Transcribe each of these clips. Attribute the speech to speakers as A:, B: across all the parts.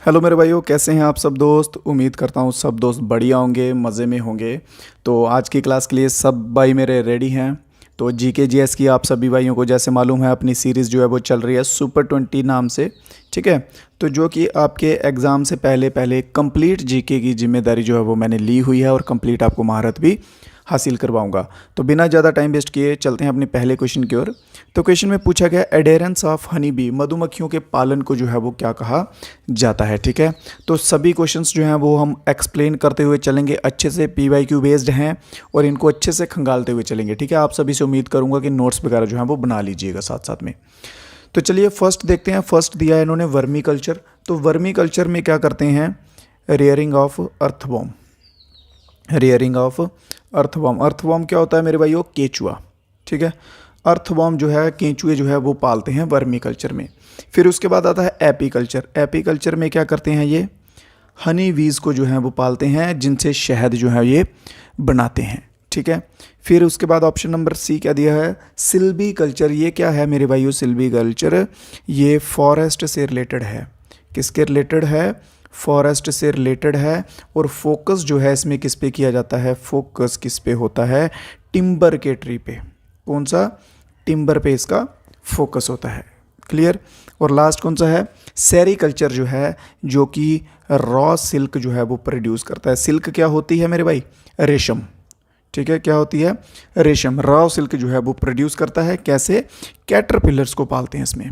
A: Hello मेरे भाइयों, कैसे हैं आप सब दोस्त। उम्मीद करता हूँ सब दोस्त बढ़िया होंगे, मज़े में होंगे। तो आज की क्लास के लिए सब भाई मेरे रेडी हैं। तो जीके जीएस की आप सभी भाइयों को जैसे मालूम है अपनी सीरीज़ जो है वो चल रही है सुपर 20 नाम से। ठीक है। तो जो कि आपके एग्ज़ाम से पहले पहले कंप्लीट जीके की जिम्मेदारी जो है वो मैंने ली हुई है और कंप्लीट आपको महारत भी हासिल करवाऊंगा। तो बिना ज़्यादा टाइम वेस्ट किए चलते हैं अपने पहले क्वेश्चन की ओर। तो क्वेश्चन में पूछा गया एडेरेंस ऑफ हनी बी, मधुमक्खियों के पालन को जो है वो क्या कहा जाता है। ठीक है। तो सभी क्वेश्चंस जो हैं वो हम एक्सप्लेन करते हुए चलेंगे, अच्छे से पीवाईक्यू बेस्ड हैं और इनको अच्छे से खंगालते हुए चलेंगे। ठीक है। आप सभी से उम्मीद करूंगा कि नोट्स वगैरह जो है वो बना लीजिएगा साथ साथ में। तो चलिए फर्स्ट देखते हैं। फर्स्ट दिया है इन्होंने वर्मी कल्चर। तो वर्मी कल्चर में क्या करते हैं, rearing of earthworm. Rearing of earthworm. Earthworm क्या होता है मेरे भाइयों, केचुआ। ठीक है। अर्थवॉर्म जो है केंचुए जो है वो पालते हैं वर्मी कल्चर में। फिर उसके बाद आता है एपीकल्चर। एपीकल्चर में क्या करते हैं ये, हनी वीज को जो है वो पालते हैं जिनसे शहद जो है ये बनाते हैं। ठीक है। फिर उसके बाद ऑप्शन नंबर सी क्या दिया है, सिल्वी कल्चर। ये क्या है मेरे भाइयों, सिल्वी कल्चर ये फॉरेस्ट से रिलेटेड है। किसके रिलेटेड है, फॉरेस्ट से रिलेटेड है। और फोकस जो है इसमें किस पे किया जाता है, फोकस किस पे होता है, टिम्बर के ट्री पे। कौन सा, टिम्बर पे इसका फोकस होता है। क्लियर। और लास्ट कौन सा है, सेरीकल्चर जो है, जो कि रॉ सिल्क जो है वो प्रोड्यूस करता है। सिल्क क्या होती है मेरे भाई, रेशम। ठीक है। क्या होती है, रेशम। रॉ सिल्क जो है वो प्रोड्यूस करता है। कैसे, कैटरपिलर्स को पालते हैं इसमें।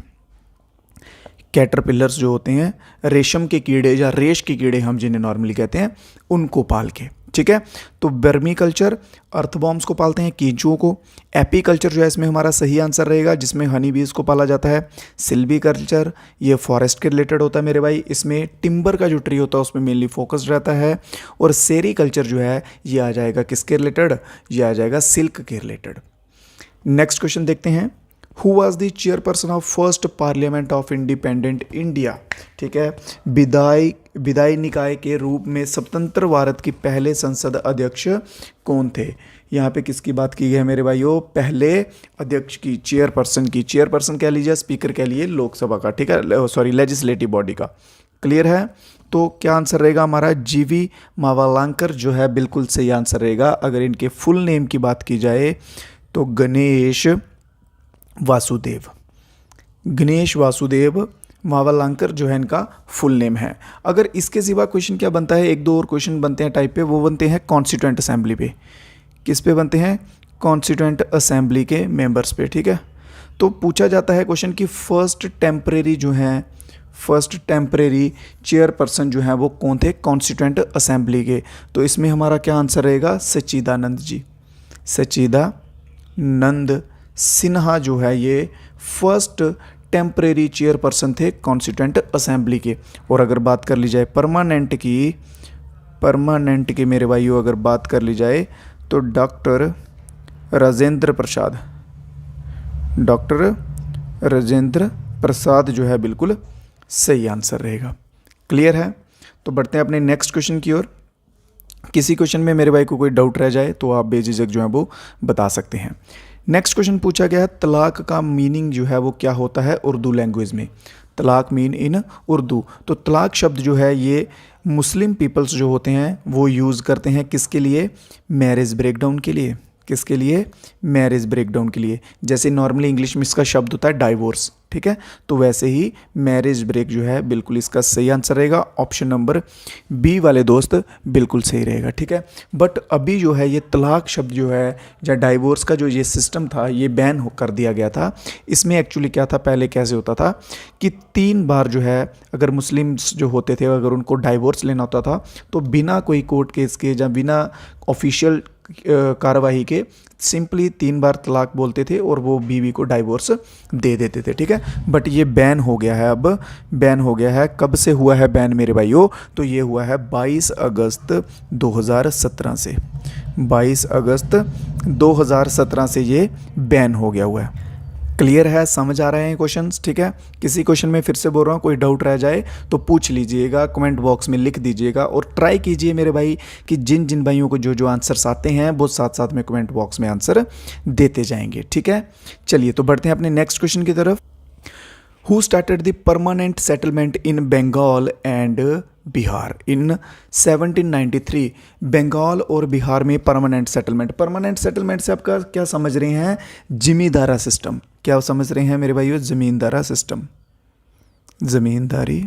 A: कैटरपिलर्स जो होते हैं, रेशम के कीड़े या रेश के कीड़े हम जिन्हें नॉर्मली कहते हैं, उनको पाल के। ठीक है। तो वर्मी कल्चर अर्थवॉर्म्स को पालते हैं, कीचुओं को। एपीकल्चर जो है इसमें हमारा सही आंसर रहेगा, जिसमें हनी बीज को पाला जाता है। सिल्वी कल्चर ये फॉरेस्ट के रिलेटेड होता है मेरे भाई, इसमें टिम्बर का जो ट्री होता है उसमें मेनली फोकस्ड रहता है। और सेरी कल्चर जो है ये आ जाएगा किसके रिलेटेड, ये आ जाएगा सिल्क के रिलेटेड। नेक्स्ट क्वेश्चन देखते हैं। Who was the chairperson of first parliament of independent India. ठीक है। विदाई निकाय के रूप में स्वतंत्र भारत की पहले संसद अध्यक्ष कौन थे। यहाँ पे किसकी बात की गई है मेरे भाइयों, पहले अध्यक्ष की, चेयरपर्सन की। चेयरपर्सन कह लीजिए, स्पीकर कह लिए लोकसभा का। ठीक है, सॉरी लेजिस्लेटिव बॉडी का। क्लियर है। तो क्या आंसर रहेगा हमारा, जीवी मावलांकर जो है बिल्कुल सही आंसर रहेगा। अगर इनके फुल नेम की बात की जाए तो गणेश वासुदेव। गणेश वासुदेव मावलांकर जो है इनका फुल नेम है। अगर इसके सिवा क्वेश्चन क्या बनता है, एक दो और क्वेश्चन बनते हैं टाइप पे, वो बनते हैं कॉन्स्टिट्यूएंट असेंबली पे। किस पे बनते हैं, कॉन्स्टिट्यूएंट असेंबली के मेंबर्स पे। ठीक है। तो पूछा जाता है क्वेश्चन कि फर्स्ट टेम्परेरी जो है, फर्स्ट टेम्परेरी चेयरपर्सन जो है वो कौन थे कॉन्स्टिट्यूएंट असेंबली के। तो इसमें हमारा क्या आंसर रहेगा, सच्चिदानंद जी। सच्चिदानंद सिन्हा जो है ये फर्स्ट टेम्परेरी चेयरपर्सन थे कॉन्स्टिट्यूएंट असेंबली के। और अगर बात कर ली जाए परमानेंट की, परमानेंट के मेरे भाइयों अगर बात कर ली जाए तो डॉक्टर राजेंद्र प्रसाद, डॉक्टर राजेंद्र प्रसाद जो है बिल्कुल सही आंसर रहेगा। क्लियर है। तो बढ़ते हैं अपने नेक्स्ट क्वेश्चन की ओर। किसी क्वेश्चन में मेरे भाई को कोई डाउट रह जाए तो आप बेझिझक जो है वो बता सकते हैं। नेक्स्ट क्वेश्चन पूछा गया है, तलाक का मीनिंग जो है वो क्या होता है उर्दू लैंग्वेज में। तलाक मीन इन उर्दू। तो तलाक शब्द जो है ये मुस्लिम पीपल्स जो होते हैं वो यूज़ करते हैं किसके लिए, मैरिज ब्रेकडाउन के लिए। किसके लिए, मैरिज ब्रेकडाउन के लिए। जैसे नॉर्मली इंग्लिश में इसका शब्द होता है डाइवोर्स। ठीक है। तो वैसे ही मैरिज ब्रेक जो है बिल्कुल इसका सही आंसर रहेगा। ऑप्शन नंबर बी वाले दोस्त बिल्कुल सही रहेगा। ठीक है। बट अभी जो है ये तलाक शब्द जो है या डाइवोर्स का जो ये सिस्टम था ये बैन कर दिया गया था। इसमें एक्चुअली क्या था, पहले कैसे होता था कि 3 बार जो है अगर मुस्लिम्स जो होते थे अगर उनको डाइवोर्स लेना होता था तो बिना कोई कोर्ट केस के या बिना ऑफिशियल कार्रवाई के सिंपली 3 बार तलाक बोलते थे और वो बीवी को डाइवोर्स दे देते थे। ठीक है। बट ये बैन हो गया है, अब बैन हो गया है। कब से हुआ है बैन मेरे भाइयों, तो ये हुआ है 22 अगस्त 2017 से। 22 अगस्त 2017 से ये बैन हो गया हुआ है। क्लियर है, समझ आ रहे हैं क्वेश्चंस। ठीक है। किसी क्वेश्चन में फिर से बोल रहा हूँ कोई डाउट रह जाए तो पूछ लीजिएगा, कमेंट बॉक्स में लिख दीजिएगा और ट्राई कीजिए मेरे भाई कि जिन जिन भाइयों को जो जो आंसर्स आते हैं वो साथ साथ में कमेंट बॉक्स में आंसर देते जाएंगे। ठीक है। चलिए तो बढ़ते हैं अपने नेक्स्ट क्वेश्चन की तरफ। Who started the permanent settlement in Bengal and Bihar in 1793। Bengal और बिहार में परमानेंट सेटलमेंट से आपका क्या समझ रहे हैं? जमींदारा सिस्टम। क्या समझ रहे हैं मेरे भाइयों? जमींदारा सिस्टम, जमींदारी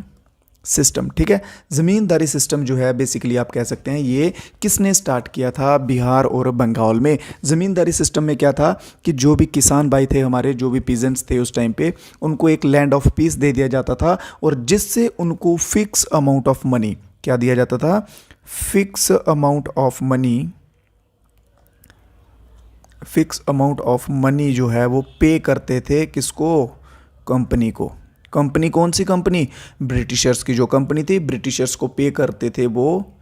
A: सिस्टम, ठीक है। ज़मींदारी सिस्टम जो है बेसिकली आप कह सकते हैं ये किसने स्टार्ट किया था? बिहार और बंगाल में। ज़मींदारी सिस्टम में क्या था कि जो भी किसान भाई थे हमारे, जो भी पीजेंट्स थे उस टाइम पे, उनको एक लैंड ऑफ पीस दे दिया जाता था और जिससे उनको फिक्स अमाउंट ऑफ मनी, क्या दिया जाता था? Fix amount of money, fix amount of money जो है वो पे करते थे किसको? कंपनी को। कंपनी कौन सी कंपनी? ब्रिटिशर्स की जो कंपनी थी, ब्रिटिशर्स को पे करते थे वो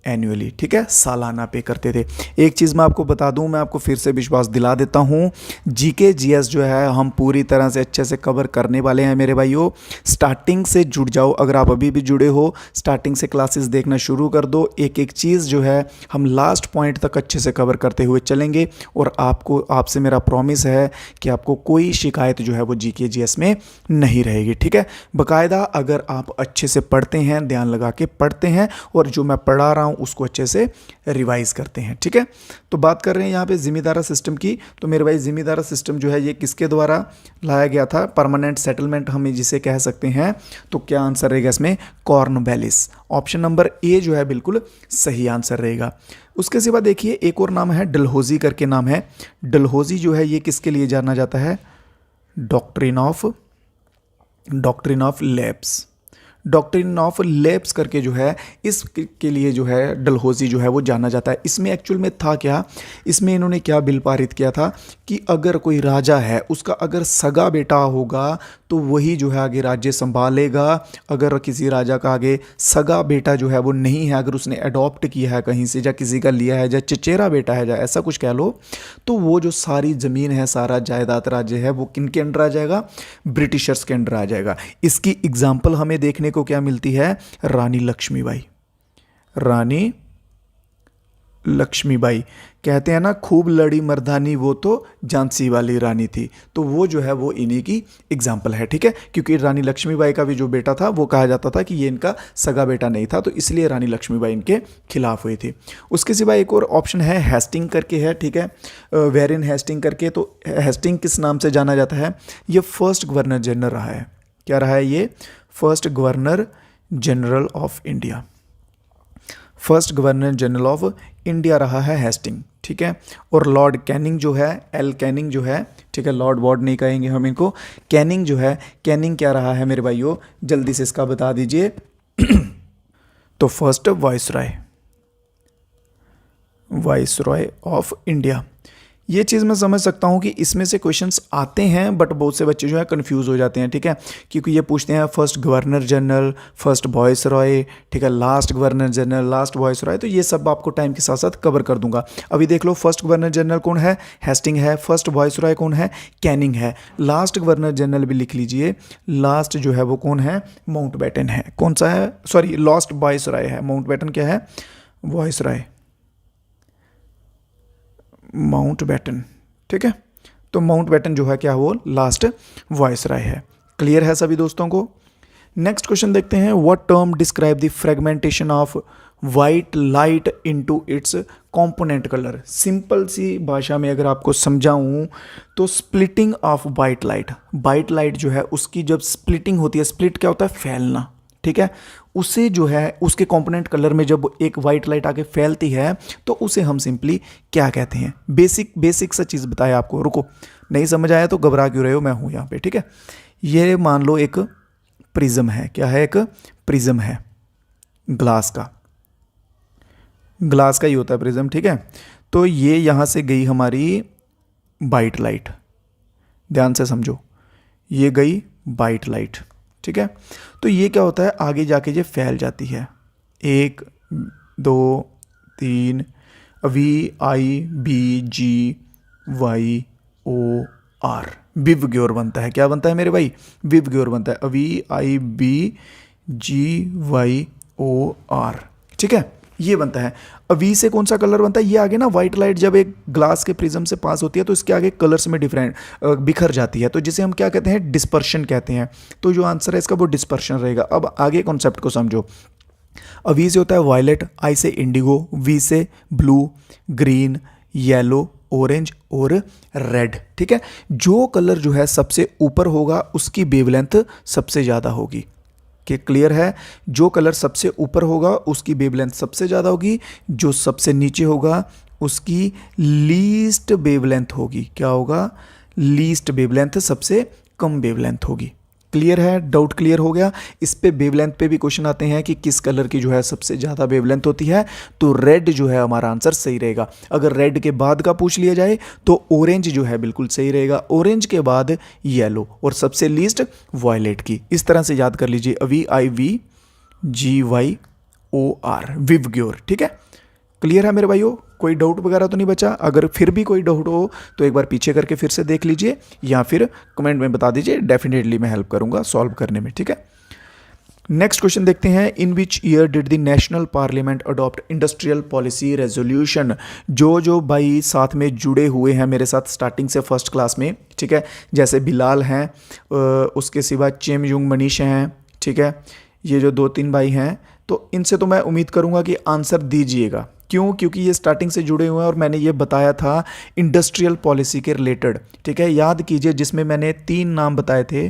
A: एनुअली, ठीक है, सालाना पे करते थे। एक चीज़ मैं आपको बता दूं, मैं आपको फिर से विश्वास दिला देता हूं, जीके जीएस जो है हम पूरी तरह से अच्छे से कवर करने वाले हैं मेरे भाइयों। स्टार्टिंग से जुड़ जाओ, अगर आप अभी भी जुड़े हो स्टार्टिंग से क्लासेस देखना शुरू कर दो। एक एक चीज़ जो है हम लास्ट पॉइंट तक अच्छे से कवर करते हुए चलेंगे और आपको, आपसे मेरा प्रॉमिस है कि आपको कोई शिकायत जो है वो जीके जीएस में नहीं रहेगी, ठीक है। बाकायदा अगर आप अच्छे से पढ़ते हैं, ध्यान लगा के पढ़ते हैं और जो मैं पढ़ा रहा हूँ उसको अच्छे से रिवाइज करते हैं, ठीक है। तो बात कर रहे हैं यहाँ पे जिम्मेदारा सिस्टम की। तो मेरे भाई जिम्मेदारा सिस्टम जो है ये किसके द्वारा लाया गया था? परमानेंट सेटलमेंट हम जिसे कह सकते हैं। तो क्या आंसर रहेगा इसमें? कॉर्नवालिस। ऑप्शन नंबर ए जो है बिल्कुल सही आंसर रहेगा। उसके सिवा देखिए एक और नाम है, डलहौजी करके नाम है। डलहौजी जो है ये किसके लिए जाना जाता है? Doctrine of labs. Doctrine of labs करके जो है इसके लिए जो है डलहौजी जो है वो जाना जाता है। इसमें एक्चुअल में था क्या? इसमें इन्होंने क्या बिल पारित किया था कि अगर कोई राजा है उसका अगर सगा बेटा होगा तो वही जो है आगे राज्य संभालेगा। अगर किसी राजा का आगे सगा बेटा जो है वो नहीं है, अगर उसने अडॉप्ट किया है कहीं से, या किसी का लिया है, या चचेरा बेटा है, या ऐसा कुछ कह लो, तो वो जो सारी ज़मीन है, सारा जायदाद राज्य है, वो किन के अंडर आ जाएगा? ब्रिटिशर्स के अंडर आ जाएगा। इसकी एग्जाम्पल हमें देखने को क्या मिलती है? रानी लक्ष्मीबाई। रानी लक्ष्मीबाई कहते हैं ना, खूब लड़ी मर्दानी वो तो झांसी वाली रानी थी। तो वो जो है वो इन्हीं की एग्जाम्पल है, ठीक है। क्योंकि रानी लक्ष्मीबाई का भी जो बेटा था वो कहा जाता था कि ये इनका सगा बेटा नहीं था, तो इसलिए रानी लक्ष्मीबाई इनके खिलाफ हुई थी। उसके सिवा एक और ऑप्शन है, हेस्टिंग करके है, ठीक है, वेरिन हेस्टिंग करके। तो हेस्टिंग किस नाम से जाना जाता है? ये फर्स्ट गवर्नर जनरल रहा है। क्या रहा है ये? First governor general of India. First governor general of India रहा है हेस्टिंग, ठीक है। और लॉर्ड कैनिंग जो है, एल कैनिंग जो है, ठीक है, लॉर्ड वॉर्ड नहीं कहेंगे हम इनको, कैनिंग जो है, कैनिंग क्या रहा है मेरे भाइयों? जल्दी से इसका बता दीजिए। तो फर्स्ट वाइसरॉय ऑफ इंडिया। ये चीज़ मैं समझ सकता हूँ कि इसमें से क्वेश्चंस आते हैं, बट बहुत से बच्चे जो है कंफ्यूज हो जाते हैं, ठीक है, क्योंकि ये पूछते हैं first governor general, first viceroy, ठीक है, last governor general, last viceroy. तो ये सब आपको टाइम के साथ साथ कवर कर दूंगा। अभी देख लो, फर्स्ट गवर्नर जनरल कौन है? हेस्टिंग है। फर्स्ट वाइसरॉय कौन है? कैनिंग है। लास्ट गवर्नर जनरल भी लिख लीजिए, लास्ट जो है वो कौन है? माउंटबेटन है। कौन सा है? सॉरी, लास्ट वाइसरॉय है। माउंटबेटन क्या है? वाइसरॉय, माउंटबेटन, ठीक है। तो माउंटबेटन जो है क्या, वो लास्ट वाइसरॉय है। क्लियर है सभी दोस्तों को? नेक्स्ट क्वेश्चन देखते हैं। What term describe the fragmentation of white light into its component colour? Simple सी भाषा में अगर आपको समझाऊं तो splitting of white light. White light जो है उसकी जब स्प्लिटिंग होती है, स्प्लिट क्या होता है? फैलना, ठीक है। उसे जो है उसके कंपोनेंट कलर में जब एक वाइट लाइट आके फैलती है तो उसे हम सिंपली क्या कहते हैं? बेसिक सा चीज़ बताया आपको। रुको, नहीं समझ आया तो घबरा क्यों रहे हो, मैं हूँ यहाँ पे, ठीक है। ये मान लो एक प्रिज्म है। क्या है? एक प्रिज्म है ग्लास का। ग्लास का ही होता है प्रिज्म, ठीक है। तो ये यहाँ से गई हमारी वाइट लाइट, ध्यान से समझो, ये गई वाइट लाइट, ठीक है। तो ये क्या होता है? आगे जाके ये फैल जाती है। 1 2 3 VIBGYOR, विवग्योर बनता है। क्या बनता है मेरे भाई? विवग्योर बनता है। VIBGYOR, ठीक है। ये बनता है। अब वी से कौन सा कलर बनता है, ये आगे ना वाइट लाइट जब एक ग्लास के प्रिज्म से पास होती है तो इसके आगे कलर्स में डिफरेंट बिखर जाती है, तो जिसे हम क्या कहते हैं, डिस्पर्शन कहते हैं। तो जो आंसर है इसका वो डिस्पर्शन रहेगा। अब आगे कॉन्सेप्ट को समझो। अब वी से होता है वायलेट, आई से इंडिगो, वी से ब्लू, ग्रीन, येलो, ऑरेंज और रेड। ठीक है, जो कलर जो है सबसे ऊपर होगा उसकी वेवलेंथ सबसे ज़्यादा होगी। कि क्लियर है, जो कलर सबसे ऊपर होगा उसकी वेवलेंथ सबसे ज़्यादा होगी, जो सबसे नीचे होगा उसकी लीस्ट वेवलेंथ होगी। क्या होगा, लीस्ट वेवलेंथ, सबसे कम वेवलेंथ होगी। क्लियर है, डाउट क्लियर हो गया। इस पे वेवलेंथ पे भी क्वेश्चन आते हैं कि किस कलर की जो है सबसे ज़्यादा वेवलेंथ होती है, तो रेड जो है हमारा आंसर सही रहेगा। अगर रेड के बाद का पूछ लिया जाए तो ऑरेंज जो है बिल्कुल सही रहेगा, ऑरेंज के बाद येलो और सबसे लीस्ट वायलेट की। इस तरह से याद कर लीजिए, VIVGYOR, विवग्योर। ठीक है, क्लियर है मेरे भाइयों, कोई डाउट वगैरह तो नहीं बचा। अगर फिर भी कोई डाउट हो तो एक बार पीछे करके फिर से देख लीजिए या फिर कमेंट में बता दीजिए, डेफिनेटली मैं हेल्प करूंगा सॉल्व करने में। ठीक है, नेक्स्ट क्वेश्चन देखते हैं। In which year did the national parliament adopt industrial policy resolution. जो भाई साथ में जुड़े हुए हैं मेरे साथ स्टार्टिंग से फर्स्ट क्लास में, ठीक है, जैसे बिलाल हैं, उसके सिवा चेमयुंग मनीष हैं, ठीक है, ये जो 2-3 भाई हैं, तो इनसे तो मैं उम्मीद करूंगा कि आंसर दीजिएगा। क्यों, क्योंकि ये स्टार्टिंग से जुड़े हुए हैं और मैंने ये बताया था इंडस्ट्रियल पॉलिसी के रिलेटेड। ठीक है, याद कीजिए, जिसमें मैंने 3 नाम बताए थे,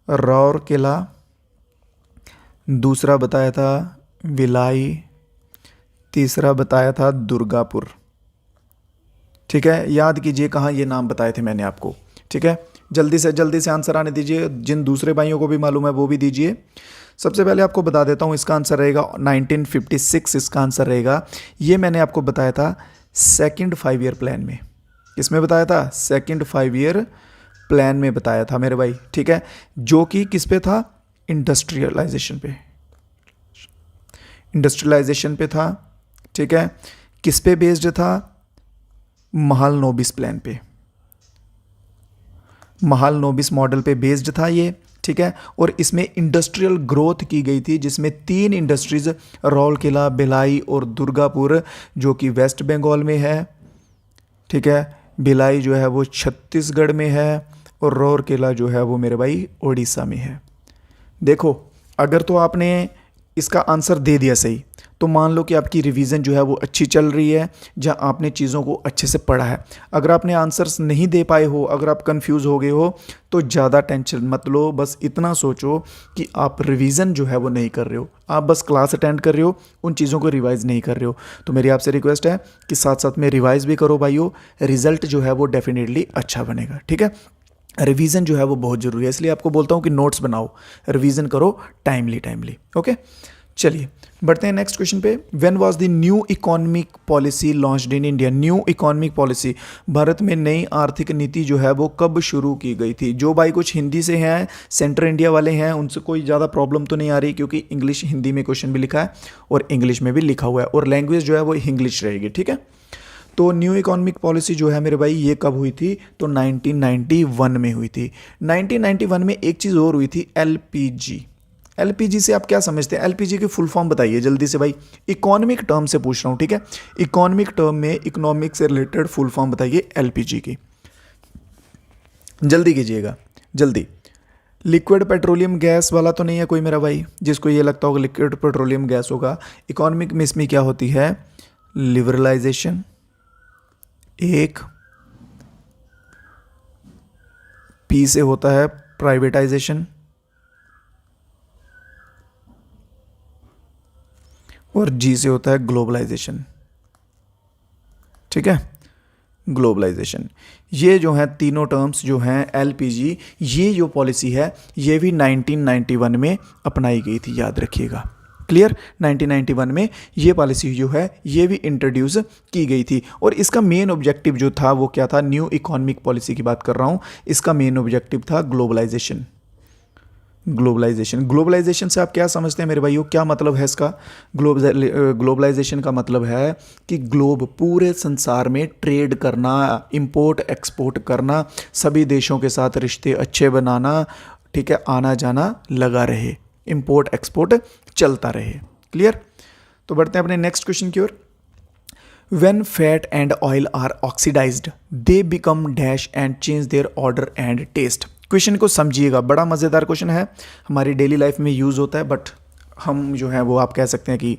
A: राउरकेला, दूसरा बताया था भिलाई, तीसरा बताया था दुर्गापुर। ठीक है, याद कीजिए कहाँ ये नाम बताए थे मैंने आपको। ठीक है, जल्दी से आंसर आने दीजिए, जिन दूसरे भाइयों को भी मालूम है वो भी दीजिए। सबसे पहले आपको बता देता हूँ, इसका आंसर रहेगा 1956, इसका आंसर रहेगा। ये मैंने आपको बताया था सेकंड 5 ईयर प्लान में। किसमें बताया था, सेकंड 5 ईयर प्लान में बताया था मेरे भाई। ठीक है, जो कि किस पे था, इंडस्ट्रियलाइजेशन पे था। ठीक है, किस पे बेस्ड था, महालनोबिस प्लान पे, महालनोबिस मॉडल पे बेस्ड था ये। ठीक है, और इसमें इंडस्ट्रियल ग्रोथ की गई थी, जिसमें 3 इंडस्ट्रीज, राउरकेला, भिलाई और दुर्गापुर, जो कि वेस्ट बंगाल में है। ठीक है, भिलाई जो है वो छत्तीसगढ़ में है और राउरकेला जो है वो मेरे भाई उड़ीसा में है। देखो, अगर तो आपने इसका आंसर दे दिया सही तो मान लो कि आपकी रिवीजन जो है वो अच्छी चल रही है, जहां आपने चीज़ों को अच्छे से पढ़ा है। अगर आपने आंसर्स नहीं दे पाए हो, अगर आप कंफ्यूज हो गए हो, तो ज़्यादा टेंशन मत लो। बस इतना सोचो कि आप रिवीजन जो है वो नहीं कर रहे हो, आप बस क्लास अटेंड कर रहे हो, उन चीज़ों को रिवाइज़ नहीं कर रहे हो। तो मेरी आपसे रिक्वेस्ट है कि साथ साथ में रिवाइज़ भी करो भाइयों, रिजल्ट जो है वो डेफिनेटली अच्छा बनेगा। ठीक है, रिवीजन जो है वो बहुत ज़रूरी है, इसलिए आपको बोलता हूँ कि नोट्स बनाओ, रिवीजन करो टाइमली। ओके, चलिए बढ़ते हैं नेक्स्ट क्वेश्चन पे। When was the new economic policy launched in India. New economic policy, Bharat में नई आर्थिक नीति जो है वो कब शुरू की गई थी। जो भाई कुछ हिंदी से हैं, सेंट्रल इंडिया वाले हैं, उनसे कोई ज़्यादा प्रॉब्लम तो नहीं आ रही, क्योंकि इंग्लिश हिंदी में क्वेश्चन भी लिखा है और इंग्लिश में भी लिखा हुआ है, और लैंग्वेज जो है वो इंग्लिश रहेगी। ठीक है, तो न्यू इकोनॉमिक पॉलिसी जो है मेरे भाई ये कब हुई थी, तो 1991 में हुई थी। 1991 में एक चीज़ और हुई थी, एलपीजी। एलपीजी से आप क्या समझते हैं, एलपीजी की फुल फॉर्म बताइए जल्दी से भाई, इकोनॉमिक टर्म से पूछ रहा हूँ। ठीक है, इकोनॉमिक टर्म में इकोनॉमिक से रिलेटेड फुल फॉर्म बताइए एलपीजी की, जल्दी कीजिएगा जल्दी। लिक्विड पेट्रोलियम गैस वाला तो नहीं है कोई मेरा भाई जिसको ये लगता होगा लिक्विड पेट्रोलियम गैस होगा। इकोनॉमिक में इसमें क्या होती है, लिबरलाइजेशन, एक पी से होता है प्राइवेटाइजेशन, और जी से होता है ग्लोबलाइजेशन। ठीक है, ग्लोबलाइजेशन, ये जो है तीनों टर्म्स जो हैं एलपीजी, ये जो पॉलिसी है ये भी 1991 में अपनाई गई थी, याद रखिएगा। क्लियर, 1991 में ये पॉलिसी जो है ये भी इंट्रोड्यूस की गई थी, और इसका मेन ऑब्जेक्टिव जो था वो क्या था, न्यू इकोनॉमिक पॉलिसी की बात कर रहा हूँ, इसका मेन ऑब्जेक्टिव था ग्लोबलाइजेशन। ग्लोबलाइजेशन से आप क्या समझते हैं मेरे भाइयों, क्या मतलब है इसका। ग्लोबलाइजेशन का मतलब है कि ग्लोब, पूरे संसार में ट्रेड करना, इंपोर्ट एक्सपोर्ट करना, सभी देशों के साथ रिश्ते अच्छे बनाना। ठीक है, आना जाना लगा रहे, इंपोर्ट एक्सपोर्ट चलता रहे। क्लियर, तो बढ़ते हैं अपने नेक्स्ट क्वेश्चन की ओर। When fat and oil are oxidized, they become dash and change their order and taste. Question को समझिएगा, बड़ा मज़ेदार क्वेश्चन है, हमारी डेली लाइफ में यूज़ होता है, बट हम जो है वो आप कह सकते हैं कि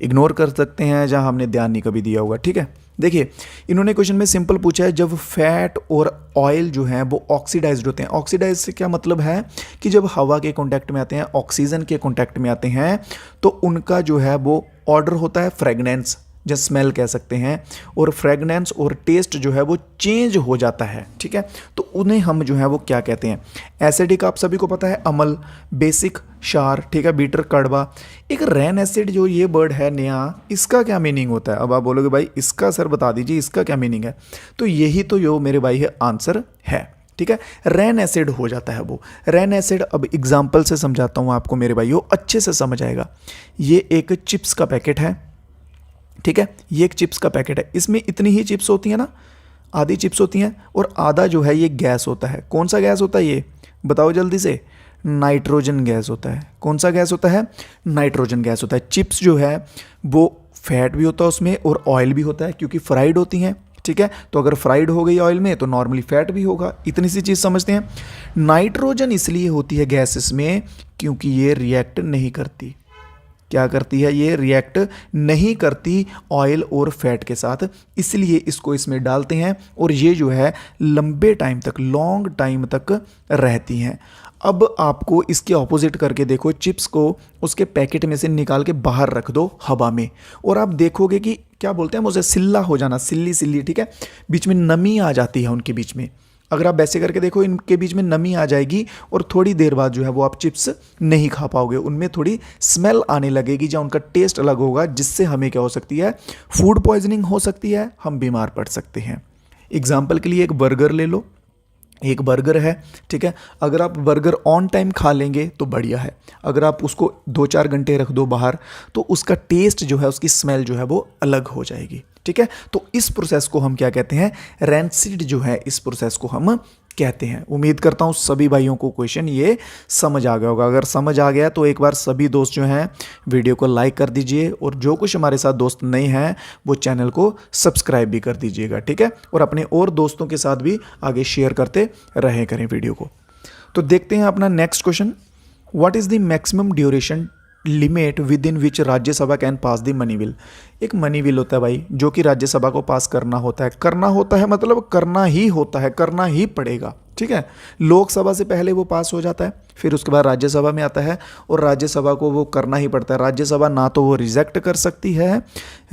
A: इग्नोर कर सकते हैं, जहाँ हमने ध्यान नहीं कभी दिया होगा। ठीक है, देखिए इन्होंने क्वेश्चन में सिंपल पूछा है, जब फैट और ऑयल जो है वो ऑक्सीडाइज्ड होते हैं। ऑक्सीडाइज से क्या मतलब है कि जब हवा के कांटेक्ट में आते हैं, ऑक्सीजन के कांटेक्ट में आते हैं, तो उनका जो है वो ऑर्डर होता है फ्रेगनेंस, या स्मेल कह सकते हैं, और फ्रेगनेंस और टेस्ट जो है वो चेंज हो जाता है। ठीक है, तो उन्हें हम जो है वो क्या कहते हैं? एसिडिक आप सभी को पता है, अम्ल, बेसिक, क्षार, ठीक है, बीटर, कड़वा। एक रैन एसिड जो ये वर्ड है नया, इसका क्या मीनिंग होता है? अब आप बोलोगे भाई इसका सर बता दीजिए, इसका क्या मीनिंग है? तो यही तो यो मेरे भाई है आंसर है। ठीक है, रैन एसिड हो जाता है वो। रैन एसिड अब एग्जाम्पल से समझाता हूँ आपको मेरे भाई, अच्छे से समझ आएगा। ये एक चिप्स का पैकेट है, ठीक है, ये एक चिप्स का पैकेट है, इसमें इतनी ही चिप्स होती हैं ना, आधी चिप्स होती हैं, और आधा जो है ये गैस होता है। कौन सा गैस होता है ये बताओ जल्दी से? नाइट्रोजन गैस होता है। कौन सा गैस होता है? नाइट्रोजन गैस होता है। चिप्स जो है वो फैट भी होता है उसमें और ऑयल भी होता है, क्योंकि फ्राइड होती हैं। ठीक है, तो अगर फ्राइड हो गई ऑयल में तो नॉर्मली फैट भी होगा। इतनी सी चीज़ समझते हैं। नाइट्रोजन इसलिए होती है गैसेस में क्योंकि ये रिएक्ट नहीं करती। क्या करती है? ये रिएक्ट नहीं करती ऑयल और फैट के साथ, इसलिए इसको इसमें डालते हैं और ये जो है लंबे टाइम तक, लॉन्ग टाइम तक रहती हैं। अब आपको इसके ऑपोजिट करके देखो, चिप्स को उसके पैकेट में से निकाल के बाहर रख दो हवा में, और आप देखोगे कि क्या बोलते हैं मुझे, सिल्ला हो जाना, सिल्ली सिल्ली, ठीक है, बीच में नमी आ जाती है उनके बीच में। अगर आप वैसे करके देखो, इनके बीच में नमी आ जाएगी और थोड़ी देर बाद जो है वो आप चिप्स नहीं खा पाओगे, उनमें थोड़ी स्मेल आने लगेगी, या उनका टेस्ट अलग होगा, जिससे हमें क्या हो सकती है? फूड पॉइजनिंग हो सकती है, हम बीमार पड़ सकते हैं। एग्जाम्पल के लिए एक बर्गर ले लो, एक बर्गर है, ठीक है, अगर आप बर्गर ऑन टाइम खा लेंगे तो बढ़िया है। अगर आप उसको 2-4 घंटे रख दो बाहर, तो उसका टेस्ट जो है, उसकी स्मेल जो है वो अलग हो जाएगी। ठीक है, तो इस प्रोसेस को हम क्या कहते हैं? रैंसिड जो है, इस प्रोसेस को हम कहते हैं। उम्मीद करता हूँ सभी भाइयों को क्वेश्चन ये समझ आ गया होगा। अगर समझ आ गया तो एक बार सभी दोस्त जो हैं वीडियो को लाइक कर दीजिए, और जो कुछ हमारे साथ दोस्त नए हैं वो चैनल को सब्सक्राइब भी कर दीजिएगा। ठीक है, और अपने और दोस्तों के साथ भी आगे शेयर करते रहे करें वीडियो को। तो देखते हैं अपना next question. What is the maximum duration limit with in which Rajya Sabha can pass the money bill? एक मनी बिल होता है भाई, जो कि राज्यसभा को पास करना होता है। करना होता है मतलब करना ही होता है, करना ही पड़ेगा। ठीक है, लोकसभा से पहले वो पास हो जाता है, फिर उसके बाद राज्यसभा में आता है, और राज्यसभा को वो करना ही पड़ता है। राज्यसभा ना तो वो रिजेक्ट कर सकती है,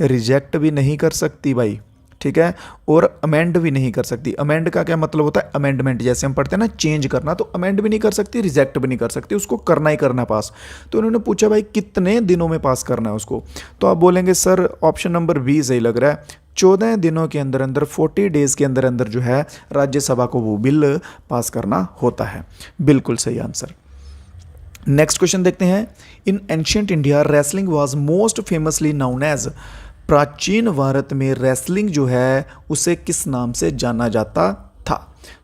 A: रिजेक्ट भी नहीं कर सकती भाई, ठीक है, और अमेंड भी नहीं कर सकती। अमेंड का क्या मतलब होता है? अमेंडमेंट, जैसे हम पढ़ते हैं ना, चेंज करना, तो अमेंड भी नहीं कर सकती, रिजेक्ट भी नहीं कर सकती, उसको करना ही करना पास। तो उन्होंने पूछा भाई कितने दिनों में पास करना है उसको, तो आप बोलेंगे सर ऑप्शन नंबर बी सही लग रहा है, 14 दिनों के अंदर अंदर, 40 डेज के अंदर अंदर जो है राज्यसभा को वो बिल पास करना होता है। बिल्कुल सही आंसर। नेक्स्ट क्वेश्चन देखते हैं। In ancient India wrestling was most famously known as? प्राचीन भारत में रेसलिंग जो है उसे किस नाम से जाना जाता था?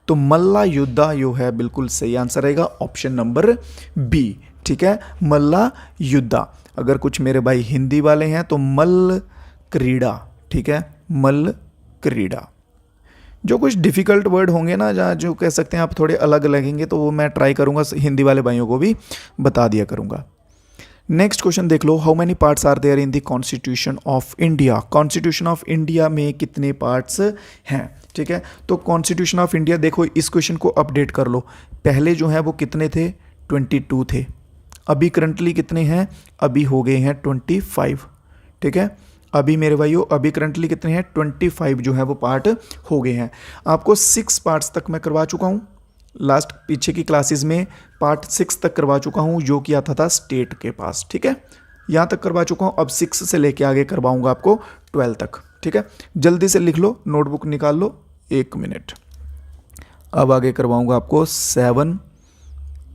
A: तो मल्ला युद्धा जो है बिल्कुल सही आंसर रहेगा, ऑप्शन नंबर बी। ठीक है, मल्ला युद्धा। अगर कुछ मेरे भाई हिंदी वाले हैं तो मल्ल क्रीड़ा, ठीक है, मल्ल क्रीड़ा। जो कुछ डिफ़िकल्ट वर्ड होंगे ना, जहाँ जो कह सकते हैं आप थोड़े अलग लगेंगे, तो वो मैं ट्राई करूँगा हिंदी वाले भाइयों को भी बता दिया करूँगा। नेक्स्ट क्वेश्चन देख लो। How many parts are there in the constitution of India? Constitution of India में कितने पार्ट्स हैं? ठीक है, तो कॉन्स्टिट्यूशन ऑफ इंडिया देखो, इस क्वेश्चन को अपडेट कर लो। पहले जो है वो कितने थे? 22 थे। अभी करंटली कितने हैं? अभी हो गए हैं 25। ठीक है, अभी मेरे भाइयों अभी करंटली कितने हैं? 25 जो है वो पार्ट हो गए हैं। आपको 6 पार्ट्स तक मैं करवा चुका हूँ, लास्ट पीछे की क्लासेस में पार्ट 6 तक करवा चुका हूँ, जो कि आता था स्टेट के पास। ठीक है, यहाँ तक करवा चुका हूँ, अब 6 से लेके आगे करवाऊँगा आपको 12 तक। ठीक है, जल्दी से लिख लो, नोटबुक निकाल लो, 1 मिनट। अब आगे करवाऊँगा आपको 7,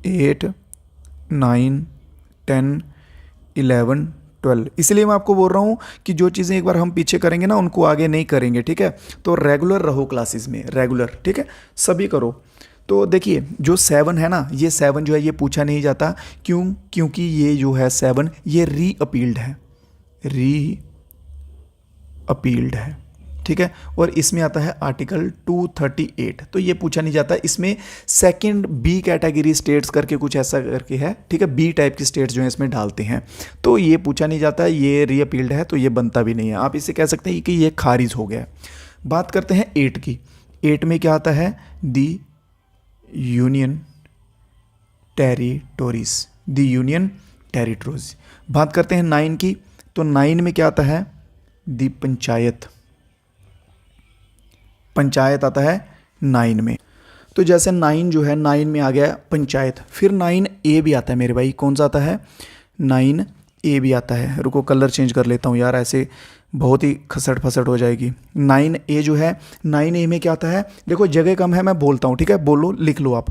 A: 8, 9, 10, 11, 12। इसलिए मैं आपको बोल रहा हूँ कि जो चीज़ें एक बार हम पीछे करेंगे ना, उनको आगे नहीं करेंगे। ठीक है, तो रेगुलर रहो क्लासेस में, रेगुलर। ठीक है, सभी करो। तो देखिए जो 7 है ना, ये 7 जो है ये पूछा नहीं जाता। क्यों? क्योंकि ये जो है 7 ये री अपील्ड है। री अपील्ड है, ठीक है। और इसमें आता है आर्टिकल 238, तो ये पूछा नहीं जाता। इसमें सेकंड बी कैटेगरी स्टेट्स करके कुछ ऐसा करके है, ठीक है, बी टाइप की स्टेट्स जो है इसमें डालते हैं, तो ये पूछा नहीं जाता। ये री अपील्ड है तो ये बनता भी नहीं है, आप इसे कह सकते हैं कि ये खारिज हो गया है। बात करते हैं 8 की। 8 में क्या आता है? The union territories, the union territories. बात करते हैं 9 की, तो 9 में क्या आता है? दी पंचायत, पंचायत आता है 9 में। तो जैसे 9 जो है 9 में आ गया पंचायत, फिर 9A भी आता है मेरे भाई। कौन सा आता है? 9A भी आता है। रुको कलर चेंज कर लेता हूँ यार, ऐसे बहुत ही खसट फसट हो जाएगी। 9A जो है, 9A में क्या आता है? देखो जगह कम है, मैं बोलता हूँ, ठीक है, बोलो, लिख लो आप।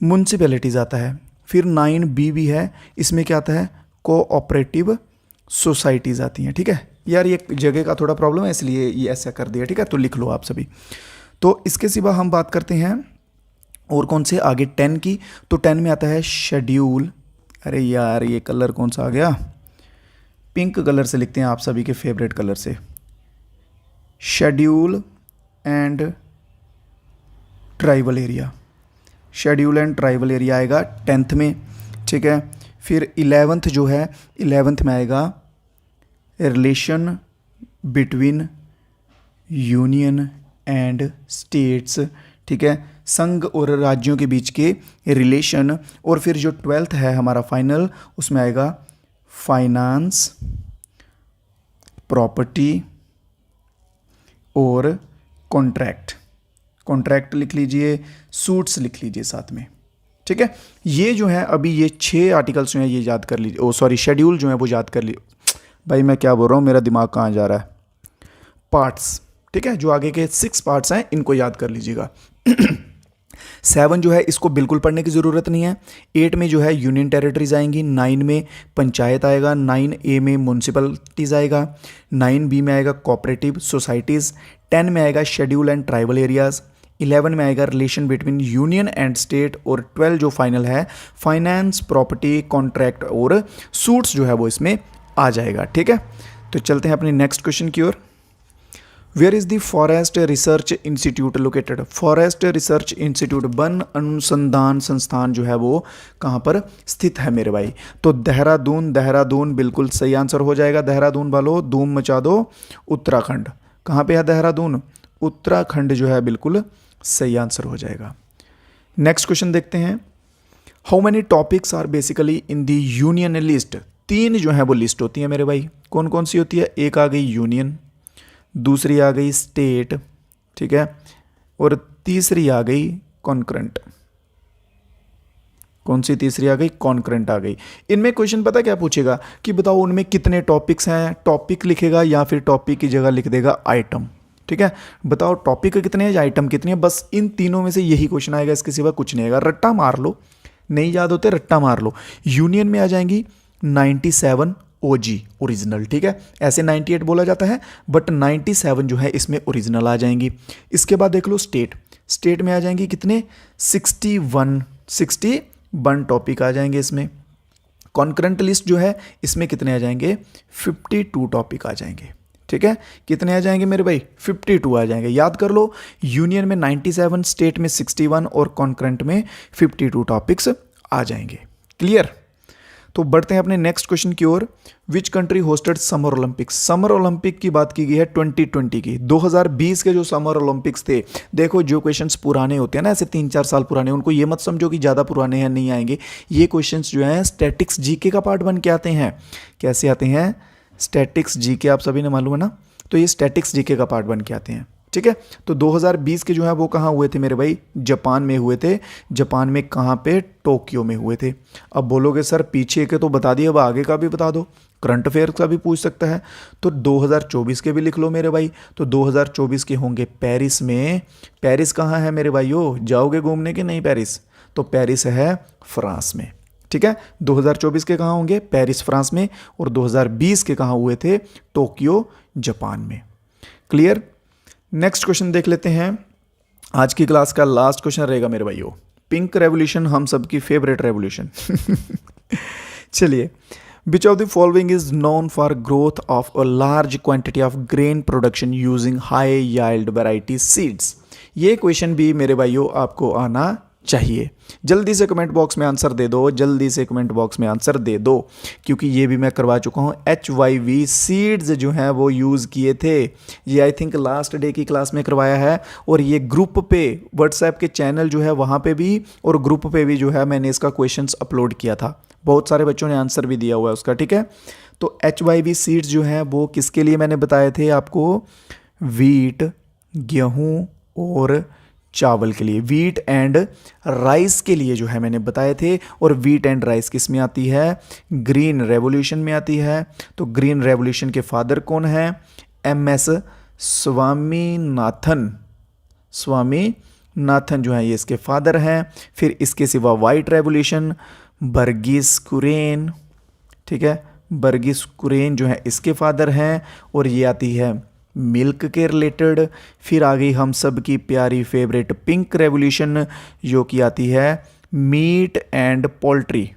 A: म्यूनसिपैलिटीज़ आता है। फिर 9B भी है, इसमें क्या आता है? कोऑपरेटिव सोसाइटीज़ आती हैं, ठीक है। यार ये जगह का थोड़ा प्रॉब्लम है इसलिए ये ऐसा कर दिया, ठीक है, तो लिख लो आप सभी। तो इसके सिवा हम बात करते हैं और कौन से आगे 10 की, तो 10 में आता है शेड्यूल। अरे यार ये कलर कौन सा आ गया? पिंक कलर से लिखते हैं, आप सभी के फेवरेट कलर से। Schedule and tribal area, schedule and tribal area आएगा 10th में, ठीक है। फिर 11th जो है, 11th में आएगा relation between union and states, ठीक है, संघ और राज्यों के बीच के रिलेशन। और फिर जो 12th है हमारा फाइनल, उसमें आएगा फाइनेंस, प्रॉपर्टी और कॉन्ट्रैक्ट। कॉन्ट्रैक्ट लिख लीजिए, सूट्स लिख लीजिए साथ में, ठीक है। ये जो है अभी ये 6 आर्टिकल्स जो हैं ये याद कर लीजिए। ओ सॉरी, शेड्यूल जो है वो याद कर लीजिए। भाई मैं क्या बोल रहा हूँ, मेरा दिमाग कहाँ जा रहा है। पार्ट्स, ठीक है, जो आगे के 6 पार्ट्स हैं इनको याद कर लीजिएगा। 7 जो है इसको बिल्कुल पढ़ने की ज़रूरत नहीं है। 8 में जो है यूनियन टेरिटरीज आएंगी, 9 में पंचायत आएगा, 9A में म्यूनसिपलिटीज़ आएगा, 9B में आएगा कोऑपरेटिव सोसाइटीज़, 10 में आएगा शेड्यूल एंड ट्राइबल एरियाज़, 11 में आएगा relation between union and state, और 12 जो फाइनल है फाइनेंस, प्रॉपर्टी, कॉन्ट्रैक्ट और सूट्स जो है वो इसमें आ जाएगा, ठीक है। तो चलते हैं अपने नेक्स्ट क्वेश्चन की ओर। Where is the forest research institute located? Forest research institute, वन अनुसंधान संस्थान जो है वो कहाँ पर स्थित है मेरे भाई? तो देहरादून, देहरादून बिल्कुल सही आंसर हो जाएगा। देहरादून वालों धूम मचा दो। उत्तराखंड, कहाँ पे है देहरादून? उत्तराखंड जो है बिल्कुल सही आंसर हो जाएगा। नेक्स्ट क्वेश्चन देखते हैं। How many topics are basically in the union list? 3 जो है वो लिस्ट होती है मेरे भाई। कौन कौन सी होती है? एक आ गई यूनियन, दूसरी आ गई स्टेट, ठीक है, और तीसरी आ गई कॉन्करेंट। कौन सी तीसरी आ गई? कॉन्करेंट आ गई। इनमें क्वेश्चन पता क्या पूछेगा कि बताओ उनमें कितने टॉपिक्स हैं। टॉपिक लिखेगा या फिर टॉपिक की जगह लिख देगा आइटम, ठीक है। बताओ टॉपिक कितने हैं या आइटम कितने हैं, बस इन तीनों में से यही क्वेश्चन आएगा, इसके सिवा कुछ नहीं आएगा। रट्टा मार लो, नहीं याद होते रट्टा मार लो। यूनियन में आ जाएंगी 97 OG ओरिजिनल, ठीक है, ऐसे 98 बोला जाता है बट 97 जो है इसमें ओरिजिनल आ जाएंगी। इसके बाद देख लो स्टेट, स्टेट में आ जाएंगी कितने? 61 टॉपिक आ जाएंगे इसमें। कॉन्करेंट लिस्ट जो है इसमें कितने आ जाएंगे? 52 टॉपिक आ जाएंगे, ठीक है। कितने आ जाएंगे मेरे भाई? 52 आ जाएंगे। याद कर लो, यूनियन में 97, स्टेट में 61 और कॉन्करेंट में 52 टॉपिक्स आ जाएंगे। क्लियर? तो बढ़ते हैं अपने नेक्स्ट क्वेश्चन की ओर। Which country hosted summer Olympics? Summer Olympic की बात की गई है 2020 की। 2020 के जो समर ओलंपिक्स थे, देखो जो क्वेश्चंस पुराने होते हैं ना, ऐसे 3-4 साल पुराने, उनको ये मत समझो कि ज़्यादा पुराने हैं, नहीं आएंगे। ये क्वेश्चंस जो हैं स्टैटिक्स जीके का पार्ट बन के आते हैं। कैसे आते हैं? स्टैटिक्स जीके आप सभी ने मालूम है ना, तो ये स्टैटिक्स जीके का पार्ट बन के आते हैं, ठीक है। तो 2020 के जो है वो कहाँ हुए थे मेरे भाई? जापान में हुए थे। जापान में कहाँ पे? टोक्यो में हुए थे। अब बोलोगे सर पीछे के तो बता दिए, अब आगे का भी बता दो, करंट अफेयर्स का भी पूछ सकता है, तो 2024 के भी लिख लो मेरे भाई। तो 2024 के होंगे पेरिस में। पेरिस कहाँ है मेरे भाइयों? जाओगे घूमने के? नहीं पेरिस, तो पेरिस है फ्रांस में, ठीक है। 2024 के कहाँ होंगे? पेरिस फ्रांस में। और 2020 के कहाँ हुए थे? टोक्यो जापान में। क्लियर? नेक्स्ट क्वेश्चन देख लेते हैं। आज की क्लास का लास्ट क्वेश्चन रहेगा मेरे भाइयों। पिंक रेवोल्यूशन हम सबकी फेवरेट रेवोल्यूशन। चलिए, which of the following is known for growth of a large quantity of grain production using high yield variety seeds. ये क्वेश्चन भी मेरे भाइयों आपको आना चाहिए। जल्दी से कमेंट बॉक्स में आंसर दे दो, जल्दी से कमेंट बॉक्स में आंसर दे दो, क्योंकि ये भी मैं करवा चुका हूँ। HYV सीड्स जो हैं वो यूज़ किए थे, ये आई थिंक लास्ट डे की क्लास में करवाया है, और ये ग्रुप पे व्हाट्सएप के चैनल जो है वहाँ पे भी और ग्रुप पे भी जो है मैंने इसका क्वेश्चंस अपलोड किया था। बहुत सारे बच्चों ने आंसर भी दिया हुआ है उसका, ठीक है। तो HYV सीड्स जो हैं वो किसके लिए मैंने बताए थे आपको, वीट, गेहूँ और चावल के लिए, वीट एंड राइस के लिए जो है मैंने बताए थे। और वीट एंड राइस किस में आती है, ग्रीन रेवोल्यूशन में आती है। तो ग्रीन रेवोल्यूशन के फादर कौन है, MS स्वामीनाथन। स्वामीनाथन जो है ये इसके फादर हैं। फिर इसके सिवा वाइट रेवोल्यूशन वर्गीस कुरियन, ठीक है, वर्गीस कुरियन जो है इसके फादर हैं, और ये आती है मिल्क के रिलेटेड। फिर आ गई हम सब की प्यारी फेवरेट पिंक रेवोल्यूशन, जो कि आती है meat and poultry,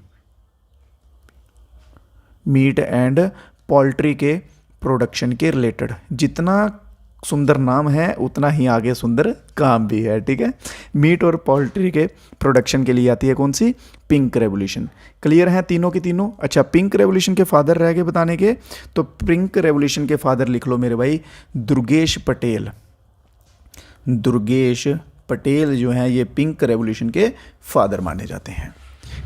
A: meat and poultry के प्रोडक्शन के रिलेटेड। जितना सुंदर नाम है उतना ही आगे सुंदर काम भी है, ठीक है। मीट और पोल्ट्री के प्रोडक्शन के लिए आती है कौन सी, पिंक रेवोल्यूशन। क्लियर है तीनों की तीनों। अच्छा, पिंक रेवोल्यूशन के फादर रह गए बताने के, तो पिंक रेवोल्यूशन के फादर लिख लो मेरे भाई, दुर्गेश पटेल। दुर्गेश पटेल जो हैं ये पिंक रेवोल्यूशन के फादर माने जाते हैं।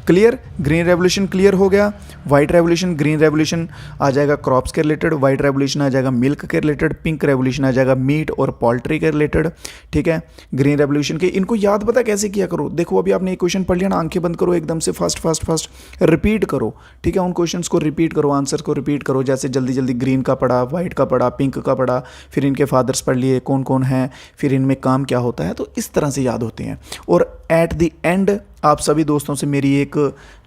A: क्लियर, ग्रीन रेवोल्यूशन क्लियर हो गया। वाइट रेवोल्यूशन, ग्रीन रेवोल्यूशन आ जाएगा क्रॉप्स के रिलेटेड, वाइट रेवोल्यूशन आ जाएगा मिल्क के रिलेटेड, पिंक रेवोल्यूशन आ जाएगा मीट और पोल्ट्री के रिलेटेड, ठीक है। ग्रीन रेवोल्यूशन के इनको याद पता कैसे किया करो, देखो अभी आपने एक क्वेश्चन पढ़ लिया ना, आंखें बंद करो एकदम से, फास्ट रिपीट करो, ठीक है। उन क्वेश्चंस को रिपीट करो, आंसर को रिपीट करो, जैसे जल्दी जल्दी ग्रीन का पढ़ा, वाइट का पढ़ा, पिंक का पढ़ा, फिर इनके फादर्स पढ़ लिए कौन कौन हैं, फिर इनमें काम क्या होता है, तो इस तरह से याद होते हैं। और एट द एंड आप सभी दोस्तों से मेरी एक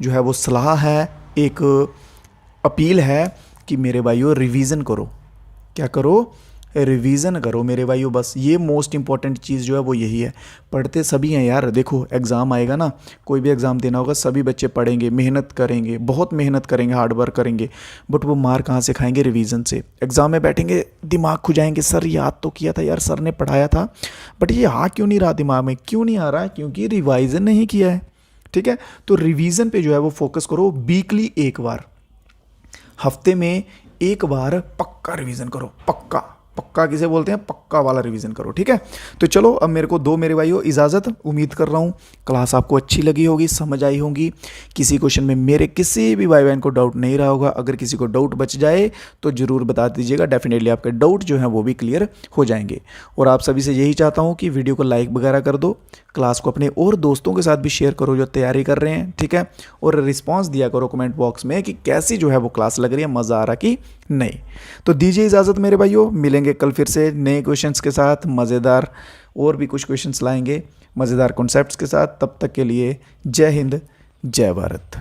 A: जो है वो सलाह है, एक अपील है कि मेरे भाइयों रिवीजन करो। क्या करो, रिवीजन करो मेरे भाइयों। बस ये मोस्ट इंपॉर्टेंट चीज़ जो है वो यही है। पढ़ते सभी हैं यार, देखो एग्ज़ाम आएगा ना, कोई भी एग्ज़ाम देना होगा, सभी बच्चे पढ़ेंगे, मेहनत करेंगे, बहुत मेहनत करेंगे, हार्ड वर्क करेंगे, बट वो मार कहाँ से खाएंगे, रिवीजन से। एग्ज़ाम में बैठेंगे, दिमाग खुजाएंगे, सर याद तो किया था यार, सर ने पढ़ाया था, बट ये आ क्यों नहीं रहा दिमाग में, क्यों नहीं आ रहा है, क्योंकि रिवाइज़न नहीं किया है, ठीक है। तो रिवीजन पे जो है वो फोकस करो। वीकली एक बार, हफ्ते में एक बार पक्का रिवीजन करो, पक्का। पक्का किसे बोलते हैं, पक्का वाला रिवीजन करो, ठीक है। तो चलो अब मेरे को दो मेरे भाइयों इजाज़त। उम्मीद कर रहा हूँ क्लास आपको अच्छी लगी होगी, समझ आई होगी। किसी क्वेश्चन में मेरे किसी भी भाई बहन को डाउट नहीं रहा होगा। अगर किसी को डाउट बच जाए तो ज़रूर बता दीजिएगा, डेफिनेटली आपके डाउट जो हैं वो भी क्लियर हो जाएंगे। और आप सभी से यही चाहता हूँ कि वीडियो को लाइक वगैरह कर दो, क्लास को अपने और दोस्तों के साथ भी शेयर करो जो तैयारी कर रहे हैं, ठीक है। और रिस्पांस दिया करो कमेंट बॉक्स में कि कैसी जो है वो क्लास लग रही है, मज़ा आ रहा कि नहीं। तो दीजिए इजाज़त मेरे भाइयों, मिलेंगे कल फिर से नए क्वेश्चंस के साथ, मज़ेदार और भी कुछ क्वेश्चंस लाएंगे मज़ेदार कॉन्सेप्ट्स के साथ। तब तक के लिए जय हिंद, जय भारत।